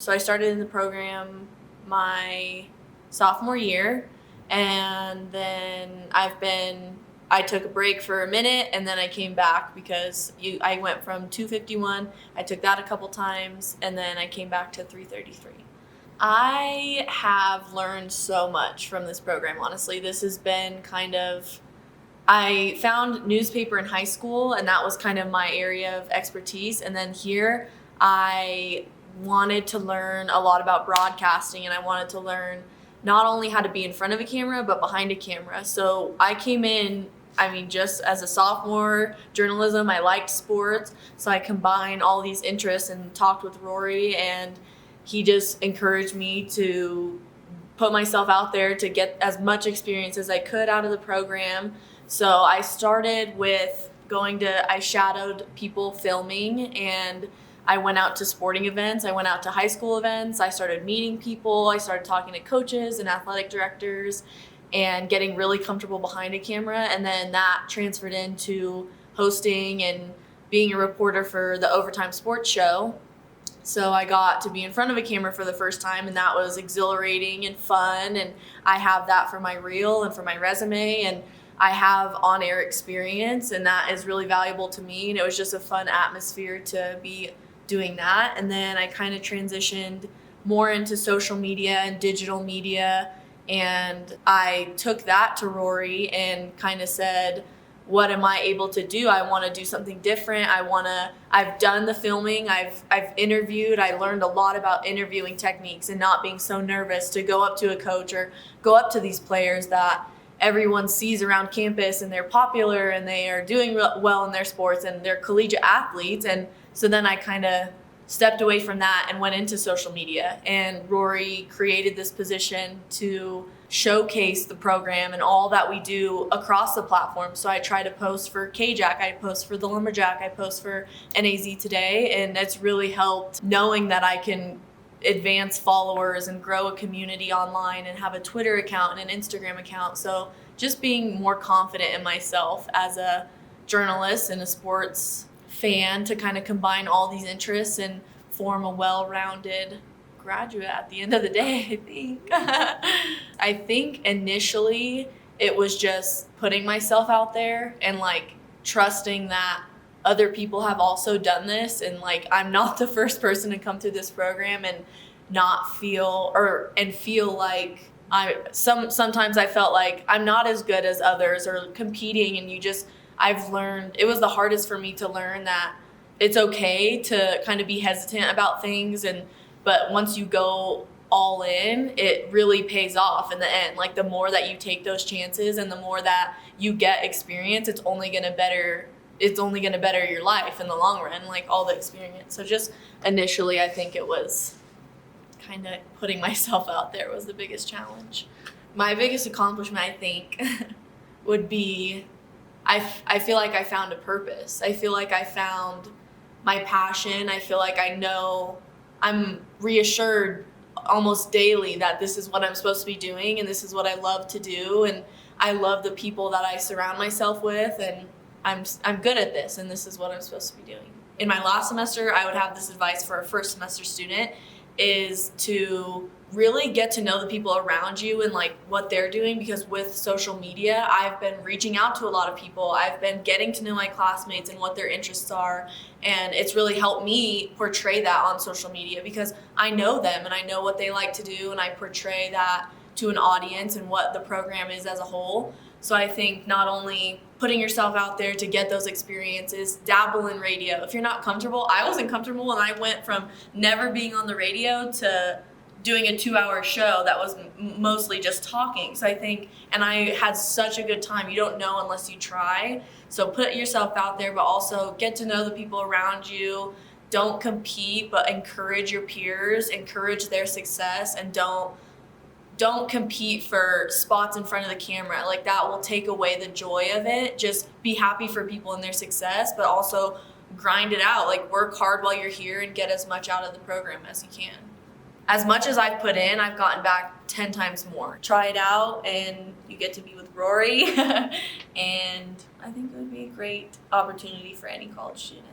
So I started in the program my sophomore year, and then I took a break for a minute, and then I came back because I went from 251. I took that a couple times, and then I came back to 333. I have learned so much from this program, honestly. This has been I found newspaper in high school, and that was kind of my area of expertise. And then here, I wanted to learn a lot about broadcasting, and I wanted to learn not only how to be in front of a camera, but behind a camera. So I came in, just as a sophomore, journalism. I liked sports, so I combined all these interests and talked with Rory, and he just encouraged me to put myself out there to get as much experience as I could out of the program. So I started with I shadowed people filming, and I went out to sporting events. I went out to high school events. I started meeting people. I started talking to coaches and athletic directors and getting really comfortable behind a camera. And then that transferred into hosting and being a reporter for the Overtime Sports Show. So I got to be in front of a camera for the first time, and that was exhilarating and fun. And I have that for my reel and for my resume, and I have on-air experience, and that is really valuable to me. And it was just a fun atmosphere to be doing that. And then I kind of transitioned more into social media and digital media, and I took that to Rory and kind of said, what am I able to do? I want to do something different. I've done the filming. I've interviewed. I learned a lot about interviewing techniques and not being so nervous to go up to a coach or go up to these players that everyone sees around campus, and they're popular and they are doing well in their sports and they're collegiate athletes. And so then I kind of stepped away from that and went into social media, and Rory created this position to showcase the program and all that we do across the platform. So I try to post for KJAC, I post for the Lumberjack, I post for NAZ Today, and it's really helped knowing that I can advance followers and grow a community online and have a Twitter account and an Instagram account. So just being more confident in myself as a journalist and a sports fan to kind of combine all these interests and form a well-rounded graduate at the end of the day, I think. I think initially it was just putting myself out there and trusting that other people have also done this, and I'm not the first person to come through this program and not feel like sometimes I felt like I'm not as good as others or competing, and I've learned, it was the hardest for me to learn that it's okay to kind of be hesitant about things, but once you go all in, it really pays off in the end. The more that you take those chances and the more that you get experience, it's only going to better your life in the long run, all the experience. So just initially, I think it was kind of putting myself out there was the biggest challenge. My biggest accomplishment, I think, would be I feel like I found a purpose. I feel like I found my passion. I feel like I know I'm reassured almost daily that this is what I'm supposed to be doing, and this is what I love to do, and I love the people that I surround myself with, and I'm good at this, and this is what I'm supposed to be doing. In my last semester, I would have this advice for a first semester student, is to really get to know the people around you and what they're doing, because with social media, I've been reaching out to a lot of people. I've been getting to know my classmates and what their interests are, and it's really helped me portray that on social media because I know them and I know what they like to do, and I portray that to an audience and what the program is as a whole. So I think not only putting yourself out there to get those experiences, dabble in radio. If you're not comfortable, I wasn't comfortable, and I went from never being on the radio to doing a 2-hour show that was mostly just talking. So I think, and I had such a good time. You don't know unless you try. So put yourself out there, but also get to know the people around you. Don't compete, but encourage your peers, encourage their success, and don't compete for spots in front of the camera. That will take away the joy of it. Just be happy for people and their success, but also grind it out. Work hard while you're here and get as much out of the program as you can. As much as I've put in, I've gotten back 10 times more. Try it out, and you get to be with Rory, and I think it would be a great opportunity for any college student.